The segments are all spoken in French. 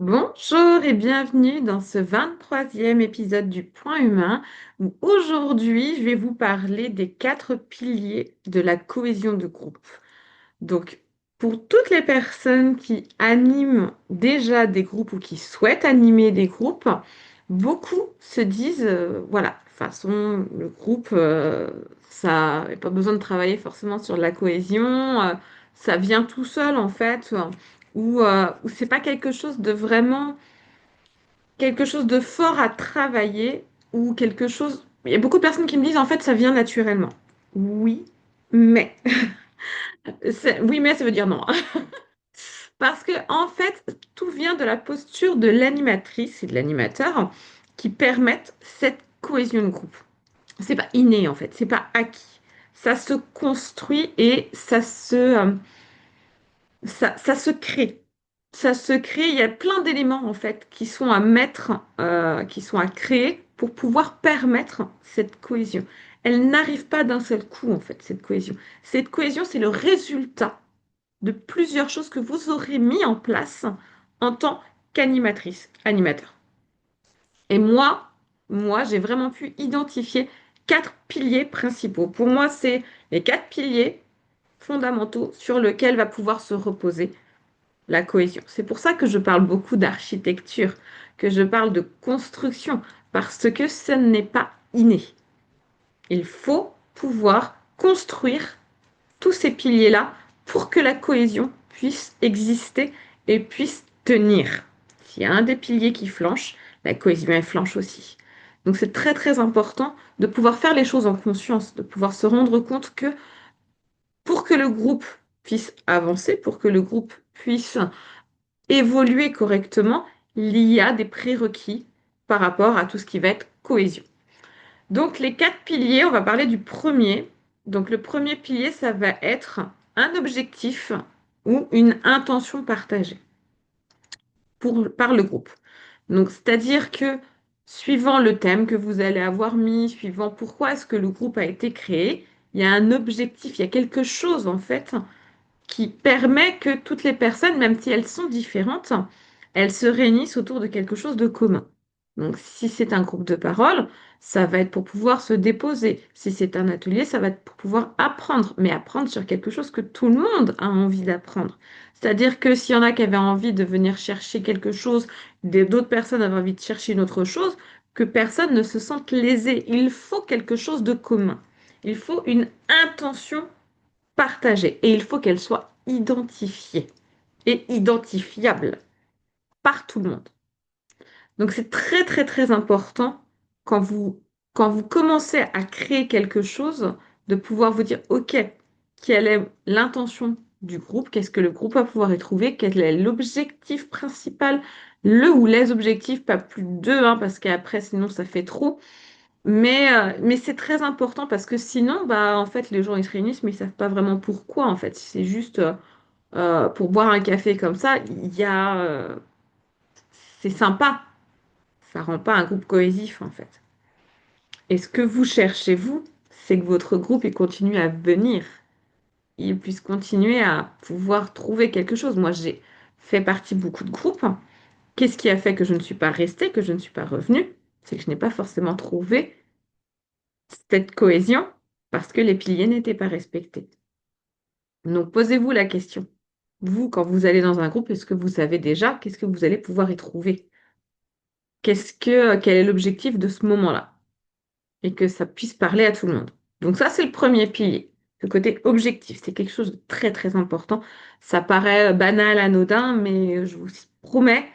Bonjour et bienvenue dans ce 23e épisode du Point humain où aujourd'hui je vais vous parler des quatre piliers de la cohésion de groupe. Donc pour toutes les personnes qui animent déjà des groupes ou qui souhaitent animer des groupes, beaucoup se disent voilà, de toute façon le groupe ça n'a pas besoin de travailler forcément sur la cohésion, ça vient tout seul en fait. Ou c'est pas quelque chose de vraiment quelque chose de fort à travailler ou quelque chose. Il y a beaucoup de personnes qui me disent en fait ça vient naturellement. Oui, mais oui, mais ça veut dire non. Parce que en fait, tout vient de la posture de l'animatrice et de l'animateur qui permettent cette cohésion de groupe. C'est pas inné en fait, c'est pas acquis. Ça se construit et ça se crée. Ça se crée, il y a plein d'éléments en fait qui sont à mettre, qui sont à créer pour pouvoir permettre cette cohésion. Elle n'arrive pas d'un seul coup en fait, cette cohésion. Cette cohésion, c'est le résultat de plusieurs choses que vous aurez mis en place en tant qu'animatrice, animateur. Et moi, j'ai vraiment pu identifier quatre piliers principaux. Pour moi, c'est les quatre piliers fondamentaux sur lesquels va pouvoir se reposer la cohésion. C'est pour ça que je parle beaucoup d'architecture, que je parle de construction, parce que ce n'est pas inné. Il faut pouvoir construire tous ces piliers-là pour que la cohésion puisse exister et puisse tenir. S'il y a un des piliers qui flanche, la cohésion elle flanche aussi. Donc c'est très très important de pouvoir faire les choses en conscience, de pouvoir se rendre compte que pour que le groupe puisse avancer, pour que le groupe puisse évoluer correctement, il y a des prérequis par rapport à tout ce qui va être cohésion. Donc les quatre piliers, on va parler du premier. Donc le premier pilier, ça va être un objectif ou une intention partagée par le groupe. Donc c'est-à-dire que suivant le thème que vous allez avoir mis, suivant pourquoi est-ce que le groupe a été créé, il y a un objectif, il y a quelque chose en fait qui permet que toutes les personnes, même si elles sont différentes, elles se réunissent autour de quelque chose de commun. Donc, si c'est un groupe de parole, ça va être pour pouvoir se déposer. Si c'est un atelier, ça va être pour pouvoir apprendre, mais apprendre sur quelque chose que tout le monde a envie d'apprendre. C'est-à-dire que s'il y en a qui avaient envie de venir chercher quelque chose, d'autres personnes avaient envie de chercher une autre chose, que personne ne se sente lésé. Il faut quelque chose de commun. Il faut une intention partagée et il faut qu'elle soit identifiée et identifiable par tout le monde. Donc c'est très très très important quand vous, quand vous commencez à créer quelque chose, de pouvoir vous dire, OK, quelle est l'intention du groupe, qu'est-ce que le groupe va pouvoir y trouver, quel est l'objectif principal, le ou les objectifs, pas plus de deux, hein, parce qu'après sinon ça fait trop. Mais c'est très important parce que sinon, bah, en fait, les gens ils se réunissent, mais ils savent pas vraiment pourquoi, en fait. Si c'est juste pour boire un café comme ça, c'est sympa. Ça rend pas un groupe cohésif, en fait. Et ce que vous cherchez, vous, c'est que votre groupe il continue à venir. Il puisse continuer à pouvoir trouver quelque chose. Moi, j'ai fait partie de beaucoup de groupes. Qu'est-ce qui a fait que je ne suis pas restée, que je ne suis pas revenue? C'est que je n'ai pas forcément trouvé cette cohésion parce que les piliers n'étaient pas respectés. Donc, posez-vous la question. Vous, quand vous allez dans un groupe, est-ce que vous savez déjà qu'est-ce que vous allez pouvoir y trouver? Quel est l'objectif de ce moment-là? Et que ça puisse parler à tout le monde. Donc ça, c'est le premier pilier. Le côté objectif, c'est quelque chose de très, très important. Ça paraît banal, anodin, mais je vous promets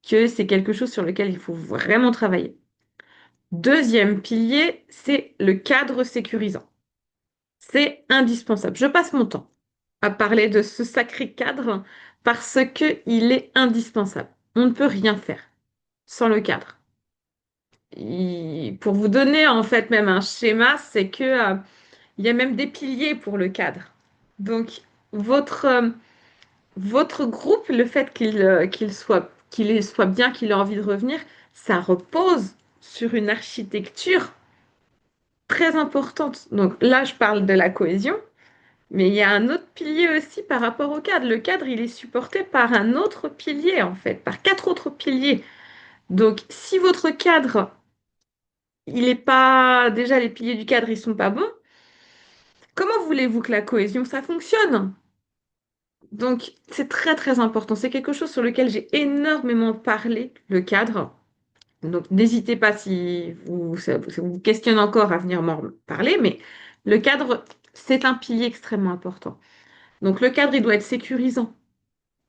que c'est quelque chose sur lequel il faut vraiment travailler. Deuxième pilier, c'est le cadre sécurisant. C'est indispensable. Je passe mon temps à parler de ce sacré cadre parce que il est indispensable. On ne peut rien faire sans le cadre. Pour vous donner en fait même un schéma, c'est que il y a même des piliers pour le cadre. Donc votre votre groupe, le fait qu'il soit bien, qu'il ait envie de revenir, ça repose sur une architecture très importante. Donc là, je parle de la cohésion. Mais il y a un autre pilier aussi par rapport au cadre. Le cadre, il est supporté par un autre pilier, en fait, par quatre autres piliers. Donc, si votre cadre, il est pas, déjà les piliers du cadre, ils sont pas bons, comment voulez-vous que la cohésion, ça fonctionne? Donc, c'est très très important. C'est quelque chose sur lequel j'ai énormément parlé, le cadre. Donc, n'hésitez pas si ça vous questionne encore à venir m'en parler, mais le cadre, c'est un pilier extrêmement important. Donc, le cadre, il doit être sécurisant.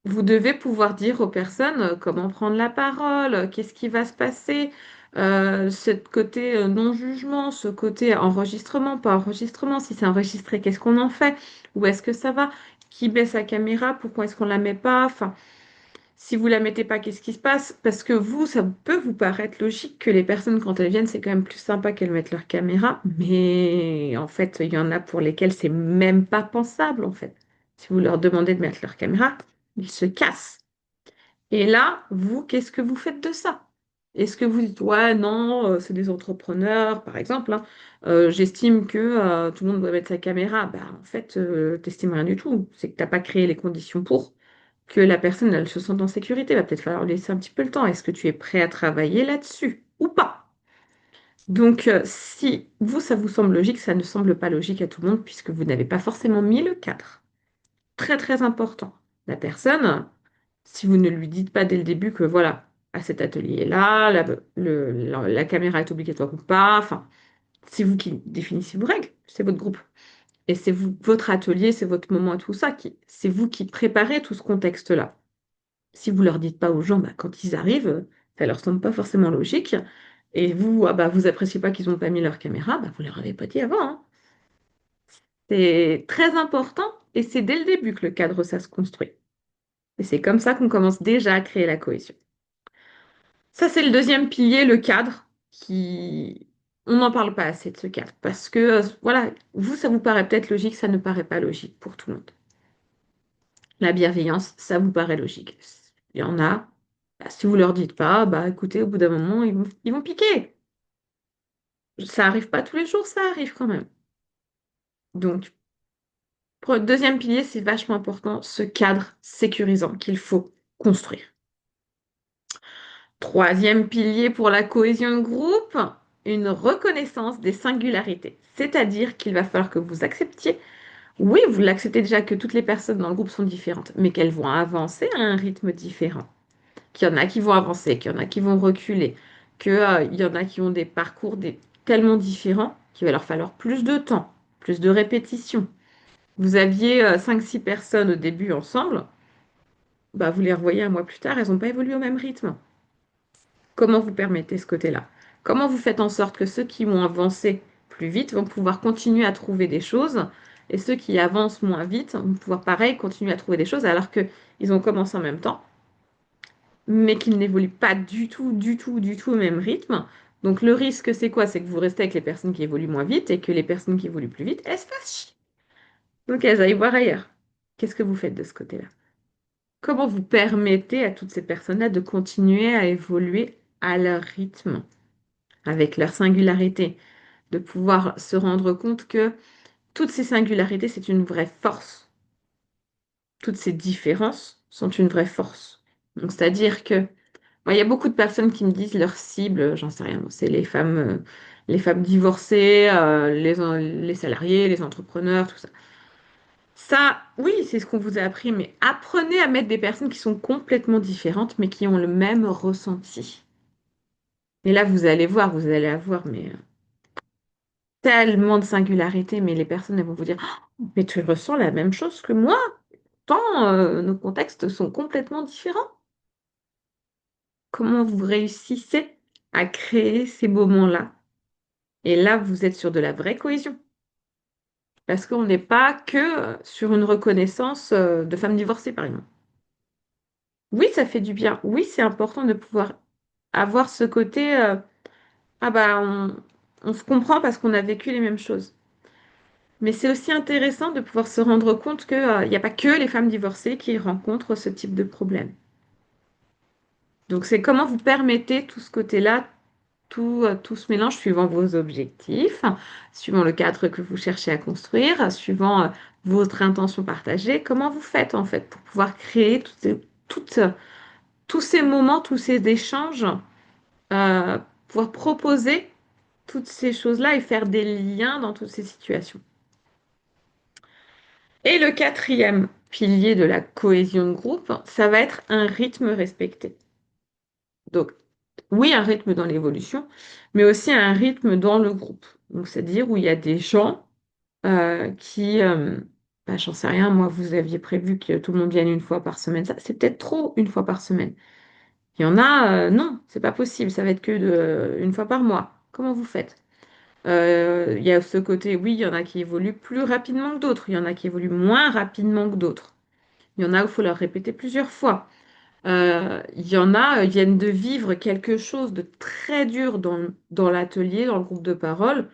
Vous devez pouvoir dire aux personnes comment prendre la parole, qu'est-ce qui va se passer, ce côté non-jugement, ce côté enregistrement, pas enregistrement. Si c'est enregistré, qu'est-ce qu'on en fait? Où est-ce que ça va? Qui baisse sa caméra? Pourquoi est-ce qu'on la met pas? Enfin, si vous la mettez pas, qu'est-ce qui se passe? Parce que vous, ça peut vous paraître logique que les personnes, quand elles viennent, c'est quand même plus sympa qu'elles mettent leur caméra. Mais en fait, il y en a pour lesquelles c'est même pas pensable, en fait. Si vous leur demandez de mettre leur caméra, ils se cassent. Et là, vous, qu'est-ce que vous faites de ça? Est-ce que vous dites, ouais, non, c'est des entrepreneurs, par exemple, hein, j'estime que tout le monde doit mettre sa caméra. Bah, en fait, t'estimes rien du tout. C'est que t'as pas créé les conditions pour que la personne, elle se sente en sécurité. Va peut-être falloir laisser un petit peu le temps. Est-ce que tu es prêt à travailler là-dessus ou pas? Donc, si vous, ça vous semble logique, ça ne semble pas logique à tout le monde puisque vous n'avez pas forcément mis le cadre. Très, très important. La personne, si vous ne lui dites pas dès le début que voilà, à cet atelier-là, la caméra est obligatoire ou pas, enfin, c'est vous qui définissez vos règles, c'est votre groupe. Et c'est vous, votre atelier, c'est votre moment et tout ça, c'est vous qui préparez tout ce contexte-là. Si vous leur dites pas aux gens, bah, quand ils arrivent, ça leur semble pas forcément logique. Et vous, ah bah, vous appréciez pas qu'ils n'ont pas mis leur caméra, bah, vous leur avez pas dit avant, hein. C'est très important et c'est dès le début que le cadre, ça se construit. Et c'est comme ça qu'on commence déjà à créer la cohésion. Ça, c'est le deuxième pilier, le cadre, qui... On n'en parle pas assez de ce cadre, parce que, voilà, vous, ça vous paraît peut-être logique, ça ne paraît pas logique pour tout le monde. La bienveillance, ça vous paraît logique. Il y en a, bah, si vous leur dites pas, bah écoutez, au bout d'un moment, ils vont piquer. Ça arrive pas tous les jours, ça arrive quand même. Donc, pour le deuxième pilier, c'est vachement important, ce cadre sécurisant qu'il faut construire. Troisième pilier pour la cohésion de groupe, une reconnaissance des singularités. C'est-à-dire qu'il va falloir que vous acceptiez, oui, vous l'acceptez déjà que toutes les personnes dans le groupe sont différentes, mais qu'elles vont avancer à un rythme différent. Qu'il y en a qui vont avancer, qu'il y en a qui vont reculer, qu'il y en a qui ont des parcours tellement différents qu'il va leur falloir plus de temps, plus de répétitions. Vous aviez 5-6 personnes au début ensemble, bah, vous les revoyez un mois plus tard, elles n'ont pas évolué au même rythme. Comment vous permettez ce côté-là? Comment vous faites en sorte que ceux qui vont avancer plus vite vont pouvoir continuer à trouver des choses et ceux qui avancent moins vite vont pouvoir, pareil, continuer à trouver des choses alors qu'ils ont commencé en même temps, mais qu'ils n'évoluent pas du tout, du tout, du tout au même rythme. Donc le risque, c'est quoi? C'est que vous restez avec les personnes qui évoluent moins vite et que les personnes qui évoluent plus vite, elles se fassent chier. Donc elles aillent voir ailleurs. Qu'est-ce que vous faites de ce côté-là? Comment vous permettez à toutes ces personnes-là de continuer à évoluer à leur rythme, avec leur singularité, de pouvoir se rendre compte que toutes ces singularités, c'est une vraie force. Toutes ces différences sont une vraie force. Donc, c'est-à-dire que, moi, il y a beaucoup de personnes qui me disent leur cible, j'en sais rien, c'est les femmes divorcées, les salariés, les entrepreneurs, tout ça. Ça, oui, c'est ce qu'on vous a appris, mais apprenez à mettre des personnes qui sont complètement différentes, mais qui ont le même ressenti. Et là, vous allez voir, vous allez avoir, mais tellement de singularité, mais les personnes elles vont vous dire, oh, mais tu ressens la même chose que moi, tant nos contextes sont complètement différents. Comment vous réussissez à créer ces moments-là? Et là, vous êtes sur de la vraie cohésion. Parce qu'on n'est pas que sur une reconnaissance de femmes divorcées, par exemple. Oui, ça fait du bien. Oui, c'est important de pouvoir avoir ce côté, ah bah, on se comprend parce qu'on a vécu les mêmes choses. Mais c'est aussi intéressant de pouvoir se rendre compte qu'il n'y a pas que les femmes divorcées qui rencontrent ce type de problème. Donc c'est comment vous permettez tout ce côté-là tout se mélange suivant vos objectifs, suivant le cadre que vous cherchez à construire, suivant votre intention partagée. Comment vous faites en fait pour pouvoir créer toutes- tous ces moments, tous ces échanges, euh, pouvoir proposer toutes ces choses-là et faire des liens dans toutes ces situations. Et le quatrième pilier de la cohésion de groupe, ça va être un rythme respecté. Donc, oui, un rythme dans l'évolution, mais aussi un rythme dans le groupe. Donc, c'est-à-dire où il y a des gens qui, bah, j'en sais rien, moi, vous aviez prévu que tout le monde vienne une fois par semaine. Ça, c'est peut-être trop une fois par semaine. Il y en a, non, c'est pas possible, ça va être que une fois par mois. Comment vous faites? Il y a ce côté, oui, il y en a qui évoluent plus rapidement que d'autres, il y en a qui évoluent moins rapidement que d'autres. Il y en a où il faut leur répéter plusieurs fois. Il y en a, viennent de vivre quelque chose de très dur dans l'atelier, dans le groupe de parole.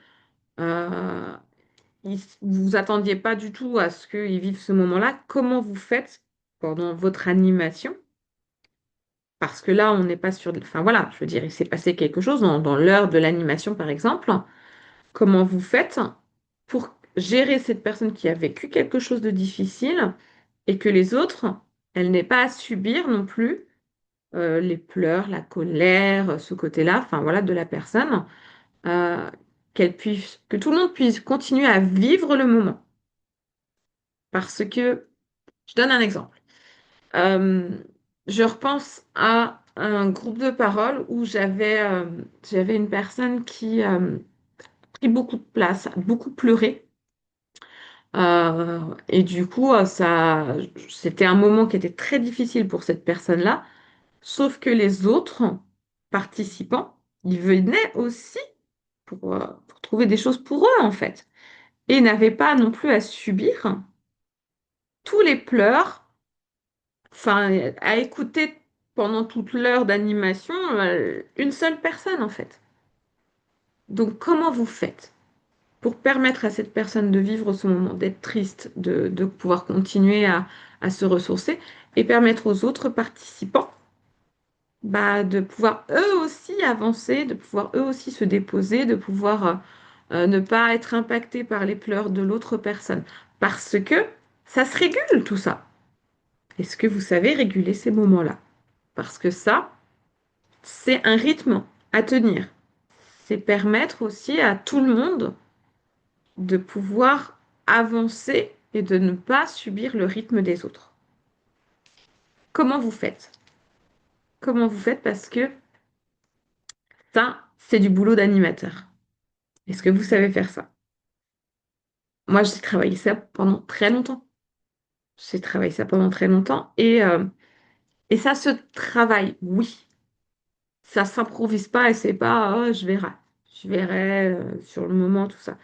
Euh, vous vous attendiez pas du tout à ce qu'ils vivent ce moment-là. Comment vous faites pendant votre animation? Parce que là, on n'est pas sur... Enfin voilà, je veux dire, il s'est passé quelque chose dans l'heure de l'animation, par exemple. Comment vous faites pour gérer cette personne qui a vécu quelque chose de difficile et que les autres, elles n'aient pas à subir non plus les pleurs, la colère, ce côté-là, enfin voilà, de la personne, euh, que tout le monde puisse continuer à vivre le moment. Parce que, je donne un exemple. Euh, je repense à un groupe de parole où j'avais une personne qui pris beaucoup de place, a beaucoup pleuré. Et du coup, c'était un moment qui était très difficile pour cette personne-là. Sauf que les autres participants, ils venaient aussi pour trouver des choses pour eux, en fait. Et n'avaient pas non plus à subir tous les pleurs, enfin, à écouter pendant toute l'heure d'animation une seule personne, en fait. Donc, comment vous faites pour permettre à cette personne de vivre ce moment, d'être triste, de pouvoir continuer à se ressourcer et permettre aux autres participants bah, de pouvoir eux aussi avancer, de pouvoir eux aussi se déposer, de pouvoir ne pas être impacté par les pleurs de l'autre personne. Parce que ça se régule tout ça. Est-ce que vous savez réguler ces moments-là? Parce que ça, c'est un rythme à tenir. C'est permettre aussi à tout le monde de pouvoir avancer et de ne pas subir le rythme des autres. Comment vous faites? Comment vous faites? Parce que ça, c'est du boulot d'animateur. Est-ce que vous savez faire ça? Moi, j'ai travaillé ça pendant très longtemps. J'ai travaillé ça pendant très longtemps et ça se travaille, oui. Ça s'improvise pas et c'est pas oh, je verrai. Je verrai sur le moment, tout ça.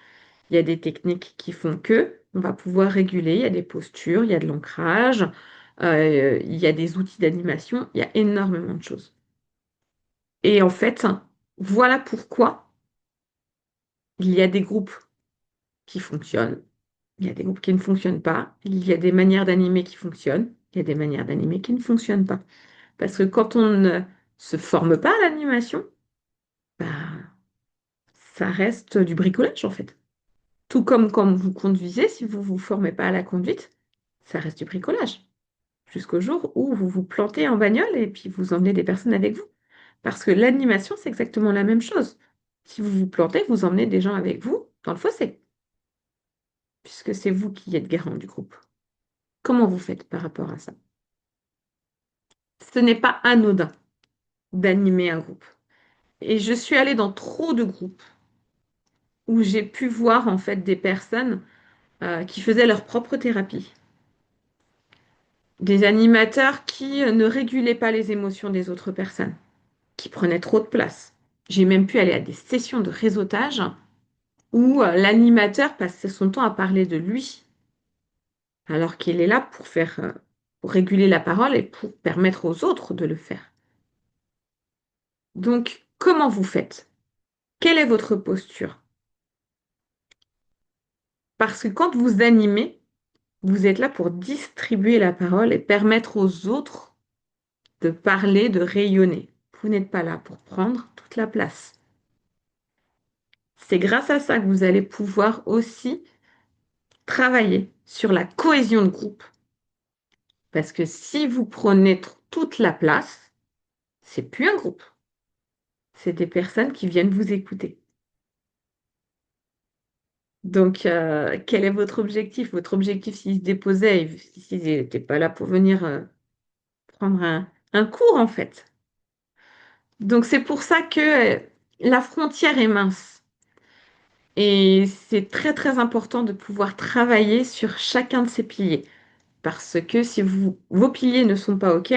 Il y a des techniques qui font que on va pouvoir réguler. Il y a des postures, il y a de l'ancrage, il y a des outils d'animation, il y a énormément de choses. Et en fait, voilà pourquoi il y a des groupes qui fonctionnent. Il y a des groupes qui ne fonctionnent pas. Il y a des manières d'animer qui fonctionnent. Il y a des manières d'animer qui ne fonctionnent pas. Parce que quand on ne se forme pas à l'animation, bah, ça reste du bricolage en fait. Tout comme quand vous conduisez, si vous ne vous formez pas à la conduite, ça reste du bricolage. Jusqu'au jour où vous vous plantez en bagnole et puis vous emmenez des personnes avec vous. Parce que l'animation, c'est exactement la même chose. Si vous vous plantez, vous emmenez des gens avec vous dans le fossé, puisque c'est vous qui êtes garant du groupe. Comment vous faites par rapport à ça? Ce n'est pas anodin d'animer un groupe. Et je suis allée dans trop de groupes où j'ai pu voir en fait des personnes qui faisaient leur propre thérapie. Des animateurs qui ne régulaient pas les émotions des autres personnes, qui prenaient trop de place. J'ai même pu aller à des sessions de réseautage où l'animateur passait son temps à parler de lui, alors qu'il est là pour réguler la parole et pour permettre aux autres de le faire. Donc, comment vous faites? Quelle est votre posture? Parce que quand vous animez, vous êtes là pour distribuer la parole et permettre aux autres de parler, de rayonner. Vous n'êtes pas là pour prendre toute la place. C'est grâce à ça que vous allez pouvoir aussi travailler sur la cohésion de groupe. Parce que si vous prenez toute la place, c'est plus un groupe. C'est des personnes qui viennent vous écouter. Donc, quel est votre objectif? Votre objectif, s'ils se déposaient, s'ils n'étaient pas là pour venir prendre un cours, en fait. Donc, c'est pour ça que la frontière est mince. Et c'est très, très important de pouvoir travailler sur chacun de ces piliers. Parce que si vos piliers ne sont pas OK,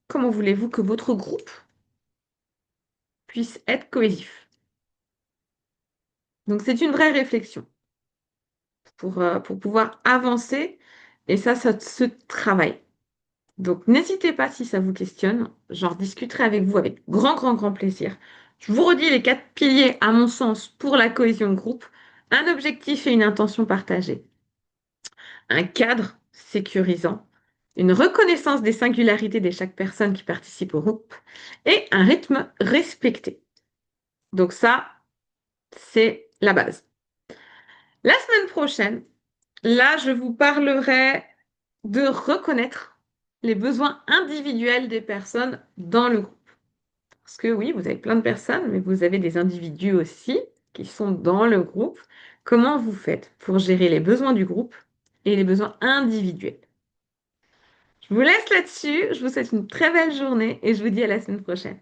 comment voulez-vous que votre groupe puisse être cohésif? Donc, c'est une vraie réflexion pour pouvoir avancer. Et ça se travaille. Donc, n'hésitez pas si ça vous questionne. J'en discuterai avec vous avec grand, grand, grand plaisir. Je vous redis les 4 piliers, à mon sens, pour la cohésion de groupe. Un objectif et une intention partagée. Un cadre sécurisant. Une reconnaissance des singularités de chaque personne qui participe au groupe. Et un rythme respecté. Donc ça, c'est la base. La semaine prochaine, là, je vous parlerai de reconnaître les besoins individuels des personnes dans le groupe. Parce que oui, vous avez plein de personnes, mais vous avez des individus aussi qui sont dans le groupe. Comment vous faites pour gérer les besoins du groupe et les besoins individuels? Je vous laisse là-dessus. Je vous souhaite une très belle journée et je vous dis à la semaine prochaine.